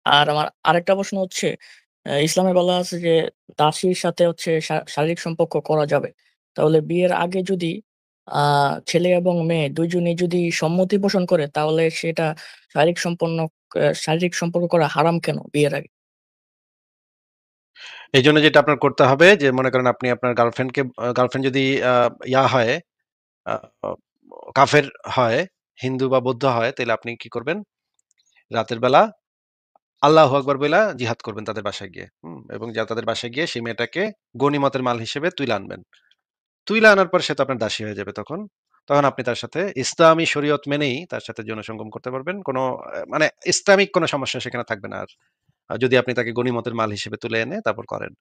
আর আমার আরেকটা প্রশ্ন হচ্ছে, ইসলামে বলা আছে যে দাসীর সাথে হচ্ছে শারীরিক সম্পর্ক করা যাবে। তাহলে বিয়ের আগে যদি আ ছেলে এবং মেয়ে ২ জনই যদি সম্মতি পোষণ করে তাহলে সেটা শারীরিক সম্পর্ক করা হারাম কেন বিয়ের আগে? এইজন্য যেটা আপনার করতে হবে যে মনে করেন আপনি আপনার গার্লফ্রেন্ড যদি আ ইয়া হয়, আ কাফের হয়, হিন্দু বা বৌদ্ধ হয়, তাইলে আপনি কি করবেন? রাতের বেলা আল্লাহু আকবার বইলা জিহাদ করবেন তাদের বাসায় গিয়ে। এবং তাদের বাসায় গিয়ে সেই মেয়েটাকে গনিমতের মাল হিসেবে তুইলা আনবেন। তুইলা আনার পর সে তো আপনার দাসী হয়ে যাবে তখন। তখন আপনি তার সাথে ইসলামী শরীয়ত মেনেই তার সাথে যৌন সঙ্গম করতে পারবেন। মানে ইসলামিক কোন সমস্যা সেখানে থাকবে না আর। যদি আপনি তাকে গনিমতের মাল হিসেবে তুলে এনে তারপর করেন।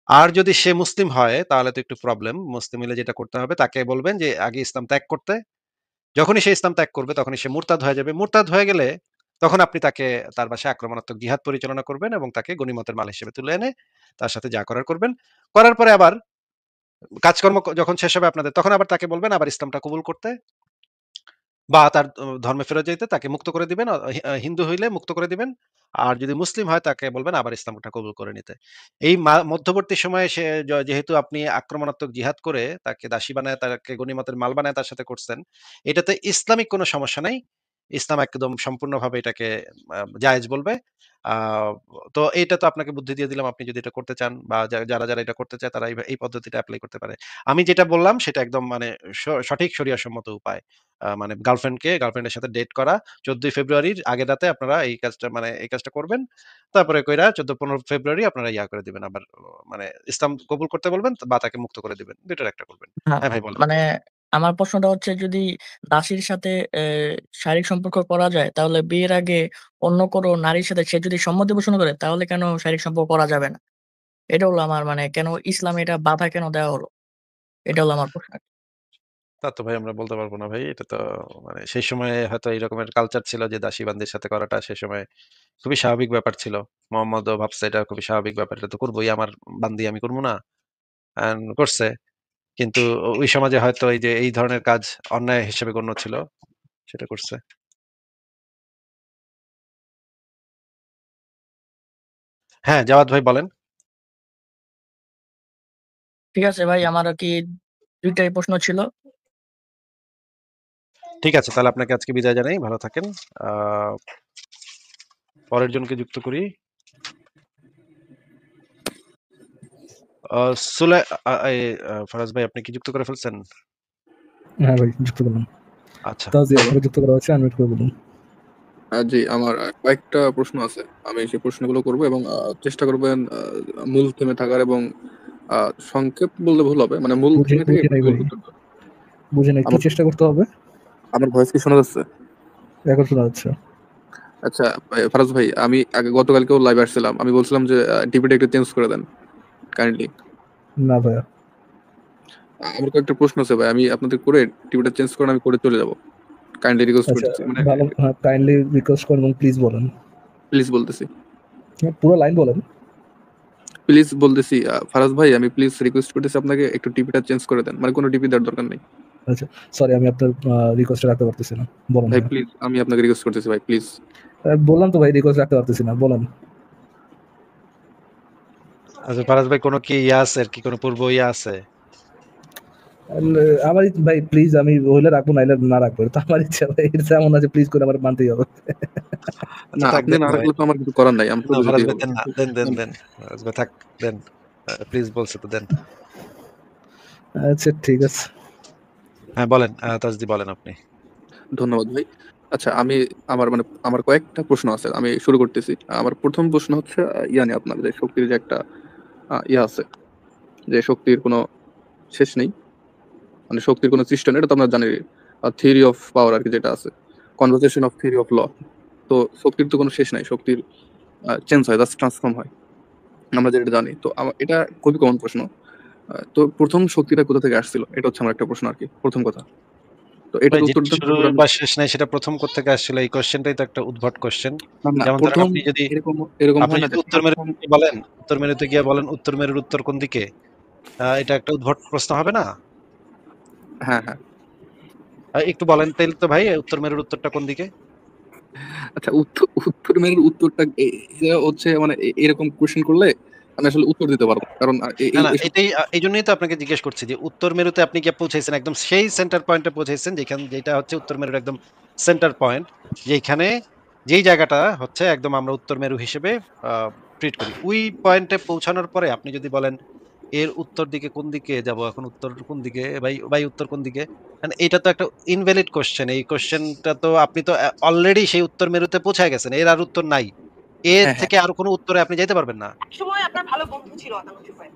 আর যদি সে মুসলিম হয় তাহলে তো একটু প্রবলেম। মুসলিম হলে যেটা করতে হবে তাকে বলবেন যে আগে ইসলাম ত্যাগ করতে। যখনই সে ইসলাম ত্যাগ করবে তখনই সে মুরতাদ হয়ে যাবে। মুরতাদ হয়ে গেলে তখন আপনি তাকে তার বাসায় আক্রমণাত্মক জিহাদ পরিচালনা করবেন এবং তাকে গনিমতের মাল হিসেবে তুলে এনে তার সাথে যা করার করবেন। করার পরে আবার কাজকর্ম যখন শেষ হবে আপনাদের তখন আবার তাকে বলবেন আবার ইসলামটা কবুল করতে বা তার ধর্মে ফেরত যাইতে তাকে মুক্ত করে দিবেন। হিন্দু হইলে মুক্ত করে দিবেন। আর যদি মুসলিম হয় তাকে বলবেন আবার ইসলামটা কবুল করে নিতে। এই মধ্যবর্তী সময়ে সে যেহেতু আপনি আক্রমণাত্মক জিহাদ করে তাকে দাসী বানায়, তাকে গনিমতের মাল বানায় তার সাথে করছেন, এটাতে ইসলামিক কোনো সমস্যা নাই। ইসলাম একদম সম্পূর্ণভাবে এটাকে জায়েজ বলবে। আ তো এইটা তো আপনাকে বুদ্ধি দিয়ে দিলাম। আপনি যদি এটা করতে চান বা যারা এটা করতে চায় তারা এই পদ্ধতিটা এপ্লাই করতে পারে। আমি যেটা বললাম সেটা একদম মানে সঠিক শরিয়াসম্মত উপায়। মানে গার্লফ্রেন্ডের সাথে ডেট করা ১৪ই ফেব্রুয়ারির আগের রাতে আপনারা এই কাজটা করবেন। তারপরে কইরা ১৪-১৫ ফেব্রুয়ারি আপনারা ইয়া করে দিবেন আবার মানে ইসলাম কবুল করতে বলবেন বা তাকে মুক্ত করে দিবেন। ২ টার একটা করবেন। না, হ্যাঁ, ভাই বলেন। মানে আমার প্রশ্নটা হচ্ছে যদি দাসীর সাথে শারীরিক সম্পর্ক করা যায় তাহলে বিয়ের আগে অন্য কোনো নারীর সাথে সে যদি সম্মতি পোষণ করে তাহলে কেন শারীরিক সম্পর্ক করা যাবে না? এটা হলো আমার মানে কেন ইসলামে এটা বাধা কেন দেওয়া হলো? এটা হলো আমার প্রশ্ন আরকি। তা তো ভাই আমরা বলতে পারব না ভাই। এটা তো মানে সেই সময়ে হয়তো এই রকমের কালচার ছিল যে দাসী-বান্দীর সাথে করাটা সে সময় খুবই স্বাভাবিক ব্যাপার ছিল। মোহাম্মদও ভাবছে এটা খুবই স্বাভাবিক ব্যাপার। এটা তো করবই আমার বান্দি আমি করব না? করছে। কিন্তু ওই সমাজে হয়তো এই যে এই ধরনের কাজ অন্যায় হিসেবে গণ্য ছিল। সেটা করছে। হ্যাঁ, জাওয়াদ ভাই বলেন। ঠিক আছে ভাই, আমার আরকি ২ টাই প্রশ্ন ছিল। ঠিক আছে তাহলে আপনাকে আজকে বিদায় জানাই। ভালো থাকেন। আ পরের জনকে যুক্ত করি। আ সুলে আ এই ফারাজ ভাই আপনি কি যুক্ত করে ফেলছেন? হ্যাঁ ভাই, যুক্ত করলাম। আচ্ছা। তাজি বলুন। আপনাকে যুক্ত করা হচ্ছে, আনমিউট করে বলুন। জি, আমার কয়েকটা প্রশ্ন আছে। আমি সেই প্রশ্নগুলো করব এবং চেষ্টা করবেন মূল থিমে থাকার এবং আ সংক্ষেপ বললে ভুল হবে। মানে মূল থিমে থেকে বুঝি একটু নাই ভাই। উত্তর দেওয়ার। বুঝি নাই। কি আমার চেষ্টা করতে হবে? আমার ভয়েস কি শোনা যাচ্ছে? এখন শোনা যাচ্ছে। আচ্ছা, ফারাজ ভাই, আমি গতকালকেও লাইভে আসছিলাম। আমি বলছিলাম যে টিভিটা একটু চেঞ্জ করে দেন কাইন্ডলি। না ভাইয়া। আমার কয়েকটা প্রশ্ন আছে ভাই। আমি আপনাদের করে টিভিটা চেঞ্জ করেন, আমি করে চলে যাব। কাইন্ডলি রিকোয়েস্ট আচ্ছা, করতেছি। মানে ভালো। হ্যাঁ, কাইন্ডলি রিকোয়েস্ট করেন এবং প্লিজ বলেন। প্লিজ বলতেছি। হ্যাঁ, পুরো লাইন বলেন। প্লিজ বলতেছি ফারাজ ভাই, আমি প্লিজ রিকোয়েস্ট করতেছি আপনাকে একটু টিভিটা চেঞ্জ করে দেন। মানে কোনো টিভি দেওয়ার দরকার নেই। আচ্ছা, সরি আমি আপনার রিকোয়েস্টটা রাখতে পারতেছি না। বলেন ভাই ভাইয়া। প্লিজ, আমি আপনাকে রিকোয়েস্ট করতেছি ভাই, প্লিজ। বললাম তো ভাই, রিকোয়েস্ট রাখতে পারতেছি না। বলেন। আচ্ছা ফারাজ ভাই কোনো কি ইয়ে আছে আরকি কোনো পূর্ব ইয়ে আছে? আমার ভাই প্লিজ, আমি হইলে রাখবো, নাইলে না রাখবো। এটা তো আমার ইচ্ছা ভাই। এটা এমন আছে, প্লিজ করে আমার মানতেই হবে। আচ্ছা না, থাক আপনি দেন না না ভাই। রাখলে তো আমার কিছু করার নাই। আমাকে না তো ফারাজ যেতেই ভাই হবে। দেন না। দেন। ফারাজ ভাই থাক দেন। প্লিজ বলছে তো দেন। আচ্ছা, ঠিক আছে। হ্যাঁ বলেন। তাজদি বলেন আপনি। ধন্যবাদ ভাই। আচ্ছা, আমার কয়েকটা প্রশ্ন আছে। আমি শুরু করতেছি। আমার ১ম প্রশ্ন হচ্ছে ইয়া নিয়ে, আপনার যে শক্তির যে একটা ইয়া আছে, যে শক্তির কোনো শেষ নেই। মানে শক্তির কোনো সৃষ্টি নেই, এটা তো আমরা জানি। থিওরি অফ পাওয়ার আরকি যেটা আছে। Conversation of theory of law. তো শক্তির তো কোনো শেষ নাই। শক্তির চেঞ্জ হয়, জাস্ট ট্রান্সফর্ম হয়। আমরা যেটা জানি। তো এটা খুবই কমন প্রশ্ন। তো ১ম শক্তিটা কোথা থেকে আসছিল? এটা হচ্ছে আমার একটা প্রশ্ন আরকি। ১ম কথা। তো ভাই এটার উত্তর যেটা দেন, শুরু তারপর আমি বা শেষ নাই সেটা ১ম কোত্থেকে আসছিল? এই কোয়েশ্চেনটাই তো একটা উদ্ভট কোয়েশ্চেন। না, না, যেমন ধরেন ১ম এরকম আপনি হয় না যদি যে উত্তর মেরুতে ট্রান্সফর্ম। গিয়ে বলেন, উত্তর মেরুর উত্তর কোন দিকে? এটা একটা উদ্ভট প্রশ্ন হবে না? হ্যাঁ, হ্যাঁ। একটু বলেন তাইলে তো ভাই উত্তর মেরুর উত্তরটা কোন দিকে? আচ্ছা, উত্তর মেরুর উত্তরটা এটা হচ্ছে মানে এরকম কোশ্চেন করলে আমি আসলে উত্তর দিতে পারবো না। কারণ না, না, এসব এটাই এইজন্যই তো আপনাকে জিজ্ঞেস করছি যে উত্তর মেরুতে আপনি গিয়ে পৌঁছাইছেন একদম সেই সেন্টার পয়েন্টে পৌঁছাইছেন যেটা হচ্ছে উত্তর মেরুর একদম সেন্টার পয়েন্ট, যেখানে যেই জায়গাটা হচ্ছে একদম আমরা উত্তর মেরু হিসেবে ট্রিট করি। ওই পয়েন্টে পৌঁছানোর পরে আপনি যদি বলেন এর উত্তর দিকে কোন দিকে যাব, এখন উত্তর কোন দিকে ভাই, ভাই উত্তর কোন দিকে, মানে এটা তো একটা ইনভ্যালিড কোশ্চেন। এই কোশ্চেনটা তো আপনি তো অলরেডি সেই উত্তর মেরুতে পৌঁছায় গেছেন, এর আর উত্তর নাই। এর হ্যাঁ, হ্যাঁ। থেকে আর কোনো উত্তরে আপনি যাইতে পারবেন না। একসময় আপনার ভালো বন্ধু ছিল আতাউল ভাই।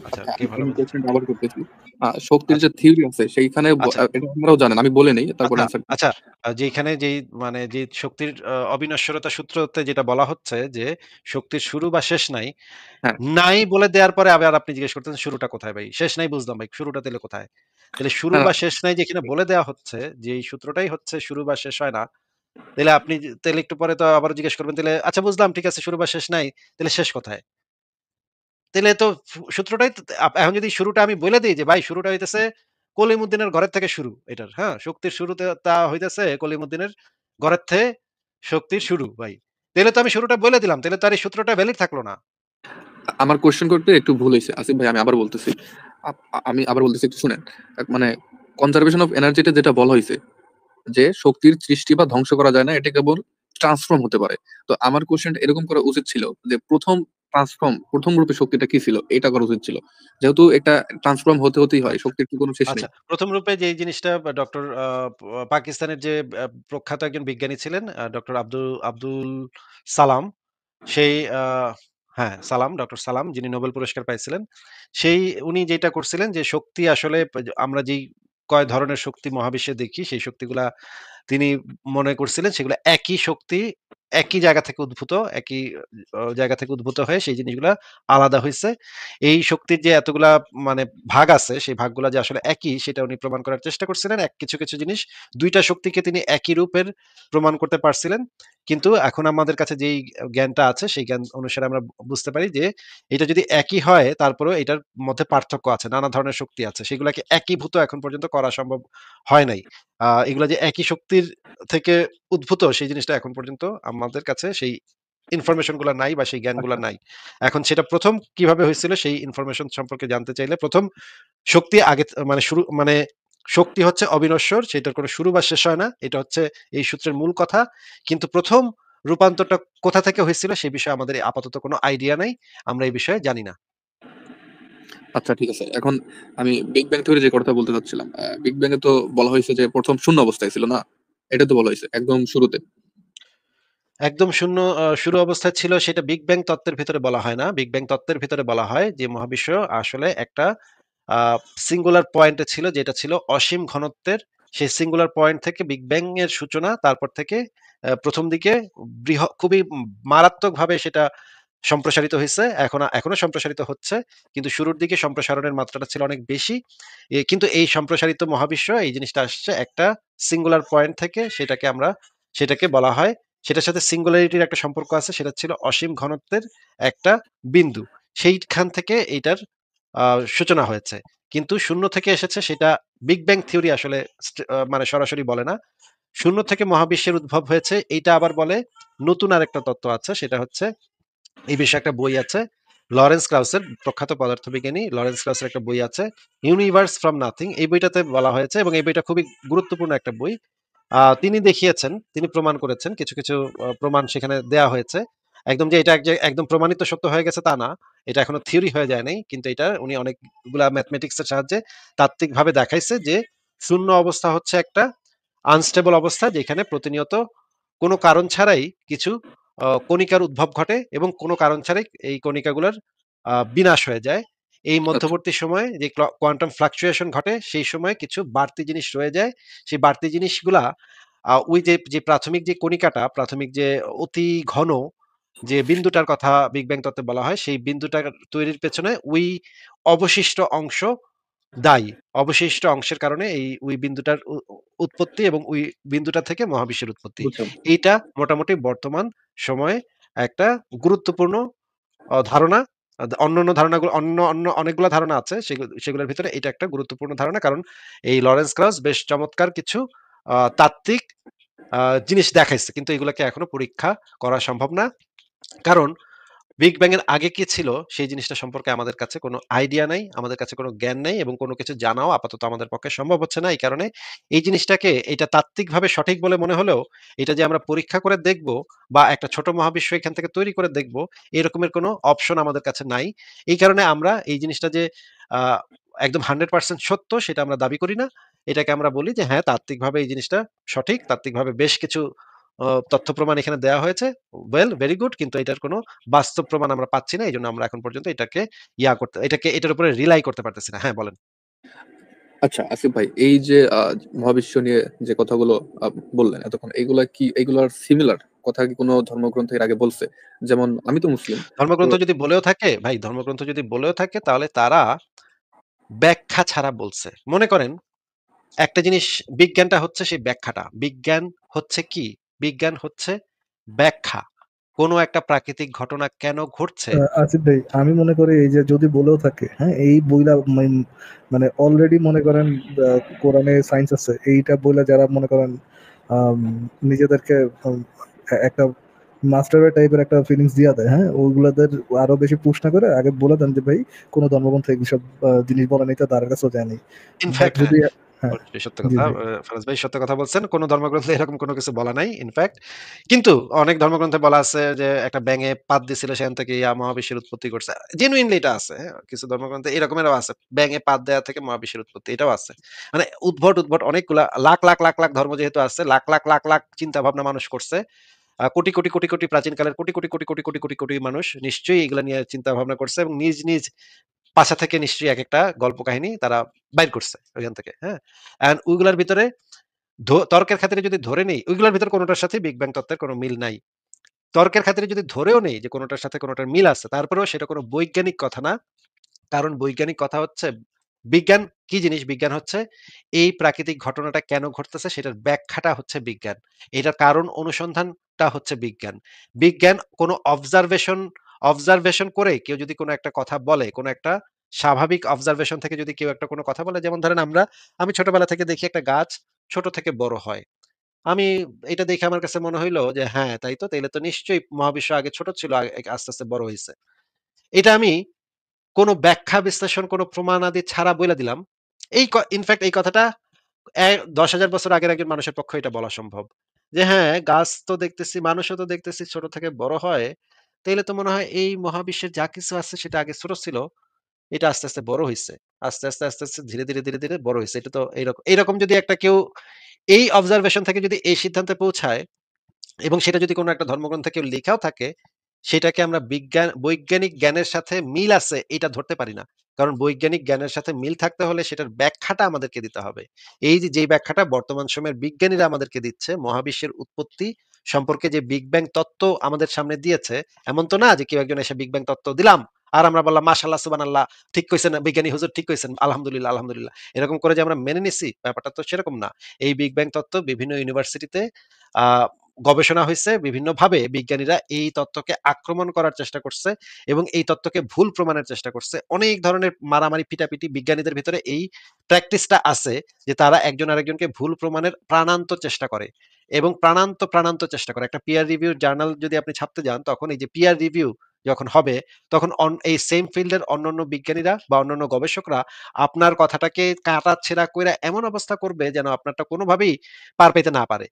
আচ্ছা, আচ্ছা, কে ভালো আমি বলতে? কোশ্চেনটা আবার করতেছি। শক্তির আচ্ছা, যে থিওরি আছে সেইখানে আচ্ছা, এটা আমরাও জানেন, আমি বলে নেই তারপরে আচ্ছা, অ্যান্সার। আচ্ছা। যেইখানে মানে যে শক্তির অবিনশ্বরতা সূত্রতে যেটা বলা হচ্ছে যে শক্তির শুরু বা শেষ নাই। হ্যাঁ, নাই বলে দেওয়ার পরে আবার আপনি জিজ্ঞেস করতেছেন শুরুটা কোথায় ভাই? শেষ নাই বুঝলাম ভাই, শুরুটা তাইলে কোথায়? তাইলে শুরু না, না, বা শেষ নাই যেখানে বলে দেওয়া হচ্ছে যে এই সূত্রটাই হচ্ছে শুরু বা শেষ হয় না। তাইলে আপনি তাইলে একটু পরে তো আবার জিজ্ঞেস করবেন, তাইলে আচ্ছা বুঝলাম ঠিক আছে শুরু বা শেষ নাই, তাইলে শেষ কোথায়? তাইলে তো সূত্রটাই তো এখন যদি শুরুটা আমি বইলে দেই যে ভাই শুরুটা হইতেছে কলিমুদ্দিনের ঘরের থেকে শুরু এটার, হ্যাঁ? শক্তির শুরুতে তা হইতেছে কলিমুদ্দিনের ঘরের থেকে শক্তির শুরু ভাই। তাইলে তো আমি শুরুটা বইলে দিলাম। তাইলে তো আর এই সূত্রটা ভ্যালিড থাকলো না। আমার কোশ্চেন করতে একটু ভুল হয়েছে আসিফ ভাই, আমি আবার বলতেছি। আমি আবার বলতেছি, একটু শুনেন। মানে কনজারভেশন অফ এনার্জিতে যেটা বলা হয়েছে যে শক্তির সৃষ্টি বা ধ্বংস করা যায় না, এটা কেবল ট্রান্সফর্ম হতে পারে। তো আমার কোশ্চেনটা এরকম করা উচিত ছিল যে প্রথম রূপে শক্তিটা কি ছিল এটা করা উচিত ছিল, যেহেতু এটা ট্রান্সফর্ম হতেই হয়, শক্তির কি কোনো শেষ আচ্ছা, নেই। ১ম রূপে যেই জিনিসটা ডক্টর পাকিস্তানের যে প্রখ্যাত একজন বিজ্ঞানী ছিলেন ডক্টর আব্দুল সালাম, সেই হ্যাঁ, ডক্টর সালাম যিনি নোবেল পুরস্কার পাইছিলেন। উনি যেটা করছিলেন যে শক্তি আসলে আমরা যেই কয় ধরনের শক্তি মহাবিশ্বে দেখি সেই শক্তিগুলা তিনি মনে করছিলেন সেগুলো একই শক্তি, একই জায়গা থেকে উদ্ভূত, একই জায়গা থেকে উদ্ভূত হয়ে সেই জিনিসগুলা আলাদা হইছে। এই শক্তির যে এতগুলা মানে ভাগ আছে, সেই ভাগগুলা যে আসলে একই সেটা উনি প্রমাণ করার চেষ্টা করছিলেন। কিছু জিনিস ২ টা শক্তিকে তিনি একই রূপের প্রমাণ করতে পারছিলেন। কিন্তু এখন আমাদের কাছে যেই জ্ঞানটা আছে সেই জ্ঞান অনুসারে আমরা বুঝতে পারি যে এটা যদি একই হয় তারপরেও এটার মধ্যে পার্থক্য আছে। নানা ধরনের শক্তি আছে। সেগুলাকে একীভূত এখন পর্যন্ত করা সম্ভব হয় নাই। এগুলা যে একই শক্তির থেকে উদ্ভূত সেই জিনিসটা এখন পর্যন্ত আমাদের কাছে সেই ইনফরমেশন গুলা নাই বা সেই জ্ঞানগুলা নাই। এখন সেটা ১ম কিভাবে হয়েছিল সেই ইনফরমেশন সম্পর্কে জানতে চাইলে ১ম শক্তি আগে মানে শক্তি হচ্ছে অবিনশ্বর, সেটার কোনো শুরু বা শেষ হয় না। এটা হচ্ছে এই সূত্রের মূল কথা। কিন্তু ১ম রূপান্তরটা কোথা থেকে হয়েছিল সে বিষয়ে আমাদের আপাতত কোনো আইডিয়া নাই। আমরা এই বিষয়ে জানি না। আচ্ছা, ঠিক আছে। এখন আমি বিগ ব্যাং থিওরি যে কথা বলতে চাচ্ছিলাম, বিগ ব্যাং এ তো বলা হয়েছে যে প্রথম শূন্য অবস্থায় ছিল না, এটা তো বলা হয়েছে একদম শুরুতে। একদম শূন্য শুরু অবস্থায় ছিল সেটা বিগ ব্যাং তত্ত্বের ভিতরে বলা হয় না। বিগ ব্যাং তত্ত্বের ভিতরে বলা হয় যে মহাবিশ্ব আসলে একটা আ সিঙ্গুলার পয়েন্টে ছিল যেটা ছিল অসীম ঘনত্বের। সেই সিঙ্গুলার পয়েন্ট থেকে বিগ ব্যাং এর সূচনা। তারপর থেকে ১ম দিকে খুবই মারাত্মকভাবে সেটা সম্প্রসারিত হইছে। এখনো সম্প্রসারিত হচ্ছে। কিন্তু শুরুর দিকে সম্প্রসারণের মাত্রাটা ছিল অনেক বেশি। কিন্তু এই সম্প্রসারিত মহাবিশ্ব এই জিনিসটা আসছে একটা সিঙ্গুলার পয়েন্ট থেকে সেটাকে বলা হয়। সেটার সাথে সিঙ্গুলারিটির একটা সম্পর্ক আছে। সেটা ছিল অসীম ঘনত্বের একটা বিন্দু। সেইখান থেকে এইটার আ সূচনা হয়েছে। কিন্তু শূন্য থেকে এসেছে সেটা বিগ ব্যাং থিওরি আসলে মানে সরাসরি বলে না। শূন্য থেকে মহাবিশ্বের উদ্ভব হয়েছে এইটা আবার বলে নতুন আরেকটা তত্ত্ব আছে সেটা হচ্ছে এই বিষয়ে একটা বই আছে। লরেন্স ক্লাউসের প্রখ্যাত পদার্থবিজ্ঞানী লরেন্স ক্লাউসের একটা বই আছে 'ইউনিভার্স ফ্রম নাথিং'। এই বইটাতে বলা হয়েছে এবং এই বইটা খুবই গুরুত্বপূর্ণ একটা বই। তিনি দেখিয়েছেন, তিনি প্রমাণ করেছেন কিছু প্রমাণ সেখানে দেয়া হয়েছে। একদম যে এটা একদম প্রমাণিত সত্য হয়ে গেছে তা না। এটা এখনো থিওরি হয়ে যায় নাই। কিন্তু এটা উনি অনেকগুলা ম্যাথমেটিক্স এর সাহায্যে তাত্ত্বিকভাবে দেখাইছে যে শূন্য অবস্থা হচ্ছে একটা আনস্টেবল অবস্থা যেখানে প্রতিনিয়ত কোনো কারণ ছাড়াই কিছু কণিকার উদ্ভব ঘটে এবং কোনো কারণ ছাড়াই এই কণিকাগুলোর বিনাশ হয়ে যায়। এই আচ্ছা, মধ্যবর্তী সময়ে যে কোয়ান্টাম ফ্লাকচুয়েশন ঘটে সেই সময় কিছু বাড়তি জিনিস রয়ে যায়। সেই বাড়তি জিনিসগুলা ওই যে প্রাথমিক যে কণিকাটা, প্রাথমিক যে অতি ঘন যে বিন্দুটার কথা বিগ ব্যাং তত্ত্বে বলা হয়, সেই বিন্দুটার তৈরির পেছনে ওই অবশিষ্ট অংশ দায়ী। অবশিষ্ট অংশের কারণে ওই বিন্দুটার উৎপত্তি এবং ওই বিন্দুটা থেকে মহাবিশ্বের উৎপত্তি। বুঝলাম। এইটা মোটামুটি বর্তমান সময়ে একটা গুরুত্বপূর্ণ ধারণা। অন্যান্য ধারণাগুলো অন্য অনেকগুলা ধারণা আছে। সেগুলোর ভিতরে এটা একটা গুরুত্বপূর্ণ ধারণা। কারণ এই লরেন্স ক্রাউস বেশ চমৎকার কিছু তাত্ত্বিক জিনিস দেখাইছে। কিন্তু এগুলাকে এখনো পরীক্ষা করা সম্ভব না। কারণ বিগ ব্যাং এর আগে কি ছিল সেই জিনিসটা সম্পর্কে আমাদের কাছে কোনো আইডিয়া নাই, আমাদের কাছে কোনো জ্ঞান নাই এবং কোনো কিছু জানাও আপাতত আমাদের পক্ষে সম্ভব হচ্ছে না। এই কারণে এই জিনিসটাকে এটা তাত্ত্বিকভাবে সঠিক বলে মনে হলেও এটা যে আমরা পরীক্ষা করে দেখব বা একটা ছোট মহাবিশ্ব এখান থেকে তৈরি করে দেখব, এরকমের কোনো অপশন আমাদের কাছে নাই। এই কারণে আমরা এই জিনিসটা যে আ একদম 100% সত্য সেটা আমরা দাবি করি না। এটাকে আমরা বলি যে হ্যাঁ, তাত্ত্বিকভাবে এই জিনিসটা সঠিক। তাত্ত্বিকভাবে বেশ কিছু তথ্য প্রমাণ এখানে দেয়া হয়েছে। ওয়েল ভেরি গুড, কিন্তু এটার কোনো বাস্তব প্রমাণ আমরা পাচ্ছি না। এজন্য আমরা এখন পর্যন্ত এটার উপরে রিলাই করতে পারতেছি না। হ্যাঁ, বলেন। আচ্ছা আসিফ ভাই, এই যে মহাবিশ্ব নিয়ে যে কথাগুলো বললেন এতক্ষণ, এইগুলার সিমিলার কথা কি কোনো ধর্মগ্রন্থ এর আগে বলছে? যেমন আমি তো মুসলিম, তো ধর্মগ্রন্থ যদি বলেও থাকে তাহলে তারা ব্যাখ্যা ছাড়া বলছে। মনে করেন একটা জিনিস, বিজ্ঞানটা হচ্ছে সেই ব্যাখ্যাটা। বিজ্ঞান হচ্ছে কি? বিজ্ঞান হচ্ছে ব্যাখ্যা। কোনো একটা প্রাকৃতিক ঘটনা কেন ঘটছে। আসিফ ভাই, আমি মনে করি এই যে যদি বলেও থাকে, হ্যাঁ, এই বইলা মানে অলরেডি মনে করেন কোরআনে সায়েন্স আছে, এইটা বইলা যারা মনে করেন আম, নিজেদেরকে একটা মাস্টার টাইপের একটা ফিলিংস দিয়া দেয়, হ্যাঁ, ওইগুলাদের আরো বেশি পুশ না করে আগে বলে দেন যে ভাই কোনো ধর্মগ্রন্থ এইসব জিনিস বলা নেই, তা তার কাছেও যায়নি। বাট ইনফ্যাক্ট যদি হ্যাঁ, অবশ্যই সত্য জি কথা। জি ফারাজ ভাই সত্য কথা বলছেন। কোন ধর্মগ্রন্থে এরকম কোন কিছু বলা নাই। ইনফ্যাক্ট কিন্তু অনেক ধর্মগ্রন্থে বলা আছে যে একটা ব্যাঙে পাত দিছিল সেখান থেকে মহাবিশ্বের উৎপত্তি করছে। জেনুইনলি এটা আছে। হ্যাঁ? কিছু ধর্মগ্রন্থে এরকমেরও আছে। ব্যাঙে পাত দেওয়া থেকে মহাবিশ্বের উৎপত্তি এটাও আছে। মানে উদ্ভট অনেকগুলা লাখ ধর্ম যেহেতু আছে, লাখ চিন্তা ভাবনা মানুষ করছে। কোটি প্রাচীনকালের কোটি মানুষ নিশ্চয়ই এগুলা নিয়ে চিন্তা ভাবনা করছে এবং নিজ পাশা থেকে নিশ্চয়ই একেকটা গল্প কাহিনী তারা বাইর করছে ওইখান থেকে। হ্যাঁ? অ্যান্ড ওইগুলার ভিতরে তর্কের খাতিরে যদি ধরে নেই, ওইগুলোর ভিতর কোনটার সাথে বিগ ব্যাং তত্ত্বের কোনো মিল নাই। তর্কের খাতিরে যদি ধরেও নেই যে কোনটার সাথে কোনটার মিল আছে, তারপরেও সেটা কোনো বৈজ্ঞানিক কথা না। কারণ বৈজ্ঞানিক কথা হচ্ছে বিজ্ঞান কি জিনিস? বিজ্ঞান হচ্ছে এই প্রাকৃতিক ঘটনাটা কেন ঘটতেছে সেটার ব্যাখ্যাটা হচ্ছে বিজ্ঞান। এটার কারণ অনুসন্ধানটা হচ্ছে বিজ্ঞান। বিজ্ঞান কোনো অবজারভেশন করে কেউ যদি কোনো একটা কথা বলে, কোনো একটা স্বাভাবিক অবজারভেশন থেকে যদি কেউ একটা কোনো কথা বলে, যেমন ধরেন আমি ছোটবেলা থেকে দেখি একটা গাছ ছোট থেকে বড় হয়। আমি এটা দেখে আমার কাছে মনে হইলো যে হ্যাঁ, তাই তো। তাইলে তো নিশ্চয়ই মহাবিশ্ব আগে ছোট ছিল, আস্তে বড় হইছে। এটা আমি কোনো ব্যাখ্যা বিশ্লেষণ, কোনো প্রমাণাদি ছাড়া বইলা দিলাম। ইনফেক্ট এই কথাটা ১০,০০০ বছর আগের একজন মানুষের পক্ষে এটা বলা সম্ভব। যে হ্যাঁ, গাছ তো দেখতেছি, মানুষও তো দেখতেছি ছোট থেকে বড় হয়। তাইলে তো মনে হয় এই মহাবিশ্বের যা কিছু আছে সেটা আগে ছোট ছিল। এটা আস্তে বড় হইছে। আস্তে ধীরে বড় হইছে। এটা তো এইরকম যদি একটা কেউ এই অবজারভেশন থেকে যদি এই সিদ্ধান্তে পৌঁছায় এবং সেটা যদি কোনো একটা ধর্মগ্রন্থে কেউ লেখাও থাকে, সেটাকে আমরা বৈজ্ঞানিক জ্ঞানের সাথে মিল আছে এটা ধরতে পারি না। কারণ বৈজ্ঞানিক জ্ঞানের সাথে মিল থাকতে হলে সেটার ব্যাখ্যাটা আমাদেরকে দিতে হবে। এই যে যেই ব্যাখ্যাটা বর্তমান সময়ের বিজ্ঞানীরা আমাদেরকে দিচ্ছে, মহাবিশ্বের উৎপত্তি সম্পর্কে যে বিগ ব্যাং তত্ত্ব আমাদের সামনে দিয়েছে, এমন তো না যে কেউ একজন এসে বিগ ব্যাং তত্ত্ব দিলাম, আর আমরা বললাম মাশাআল্লাহ, সুবহানাল্লাহ, ঠিক কইছেন বিজ্ঞানী হুজুর, ঠিক কইছেন, আলহামদুলিল্লাহ। এরকম করে যে আমরা মেনে নিছি, ব্যাপারটা তো সেরকম না। এই বিগ ব্যাং তত্ত্ব বিভিন্ন ইউনিভার্সিটিতে আ গবেষণা হইছে। বিভিন্নভাবে বিজ্ঞানীরা এই তত্ত্বকে আক্রমণ করার চেষ্টা করছে এবং এই তত্ত্বকে ভুল প্রমাণের চেষ্টা করছে। অনেক ধরনের মারামারি পিটাপিটি বিজ্ঞানীদের ভিতরে এই প্র্যাকটিসটা আছে যে তারা একজন আরেকজনকে ভুল প্রমাণের প্রাণান্ত চেষ্টা করে এবং প্রাণান্ত চেষ্টা করে। একটা পিয়ার রিভিউ জার্নাল যদি আপনি ছাপতে যান, তখন এই যে পিয়ার রিভিউ যখন হবে, তখন এই সেম ফিল্ডের অন্যান্য বিজ্ঞানীরা বা অন্যান্য গবেষকরা আপনার কথাটাকে কাটাছেঁড়া কইরা এমন অবস্থা করবে যেন আপনারটা কোনোভাবেই পার পেতে না পারে।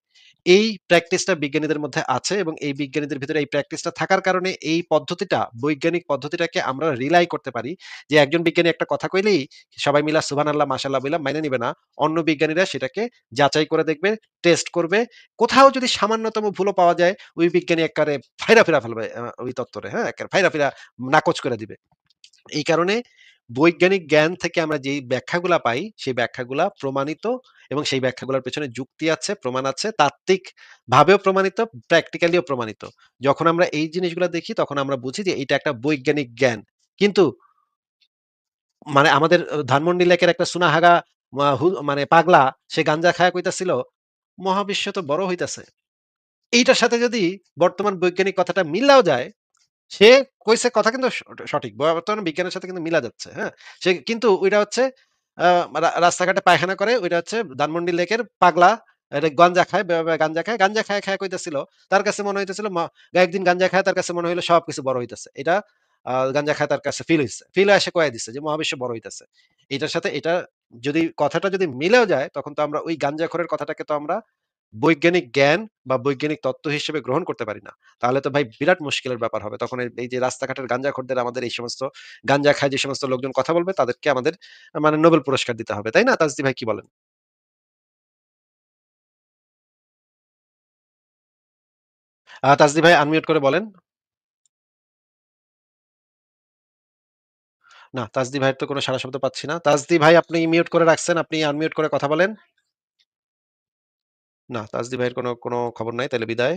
এই প্র্যাকটিসটা বিজ্ঞানীদের মধ্যে আছে এবং এই বিজ্ঞানীদের ভিতরে এই প্র্যাকটিসটা থাকার কারণে এই পদ্ধতিটা, বৈজ্ঞানিক পদ্ধতিটাকে আমরা রিলাই করতে পারি যে একজন বিজ্ঞানী একটা কথা কইলেই সবাই মিলা সুবহানাল্লাহ, মাশাআল্লাহ বইলা মাইনে নিবে না। অন্য বিজ্ঞানীরা সেটাকে যাচাই করে দেখবে, টেস্ট করবে। কোথাও যদি সামান্যতম ভুলও পাওয়া যায়, ওই বিজ্ঞানী এক্কারে ফাইরা ফিরা ফেলবে ওই তত্ত্বরে, হ্যাঁ? এক্কারে ফাইরা ফিরা নাকচ করে দিবে। এই কারণে বৈজ্ঞানিক জ্ঞান থেকে আমরা যেই ব্যাখ্যাগুলা পাই, সেই ব্যাখ্যাগুলা প্রমাণিত এবং সেই ব্যাখ্যাগুলোর পেছনে যুক্তি আছে, প্রমাণ আছে, তাত্ত্বিক ভাবেও প্রমাণিত, প্র্যাকটিক্যালিও প্রমাণিত। যখন আমরা এই জিনিসগুলা দেখি তখন আমরা বুঝি যে এটা একটা বৈজ্ঞানিক জ্ঞান। কিন্তু মানে আমাদের ধানমন্ডি লেকের একটা সুনাহাগা মানে পাগলা, সে গাঞ্জা খায়া কইতাছিল, "মহাবিশ্ব তো বড় হইতাছে।" এইটার সাথে যদি বর্তমান বৈজ্ঞানিক কথাটা মিলাও যায়, সে কইছে কথা কিন্তু সঠিক। বর্তমানে বিজ্ঞানের সাথে কিন্তু মিলা যাচ্ছে। হ্যাঁ? কিন্তু ওইটা হচ্ছে আ রাস্তাঘাটে পায়খানা করে, ওইটা হচ্ছে ধানমন্ডি লেকের পাগলা এটা গাঞ্জা খায়, গাঞ্জা খায়, গাঞ্জা খায়, খায় কইতেছিল, তার কাছে মনে হইতেছিল একদিন গাঞ্জা খায় তার কাছে মনে হইলো সবকিছু বড় হইতেছে। এটা গাঞ্জা খায় তার কাছে ফিল হইছে। ফিল হয়ে এসে কয়ে দিছে যে মহাবিশ্ব বড় হইতেছে। এটার সাথে এটা যদি কথাটা যদি মিলেও যায় তখন তো আমরা ওই গাঞ্জাখোরের কথাটাকে তো আমরা বৈজ্ঞানিক জ্ঞান বা বৈজ্ঞানিক তত্ত্ব হিসেবে গ্রহণ করতে পারি না। তাহলে তো ভাই বিরাট মুশকিলের ব্যাপার হবে। তখন এই যে রাস্তাঘাটের গাঞ্জাখোরদের আমাদের এই সমস্ত গাঞ্জা খায় যে সমস্ত লোকজন কথা বলবে তাদেরকে আমাদের মানে নোবেল পুরস্কার দিতে হবে। তাই না? তাজদি ভাই কি বলেন? তাজদি ভাই আনমিউট করে বলেন। না, তাজদি ভাইয়ের তো কোনো সাড়া শব্দ পাচ্ছি না। তাজদি ভাই আপনি মিউট করে রাখছেন। আপনি আনমিউট করে কথা বলেন। না, তাজদি ভাইয়ের কোনো খবর নাই। তাইলে বিদায়।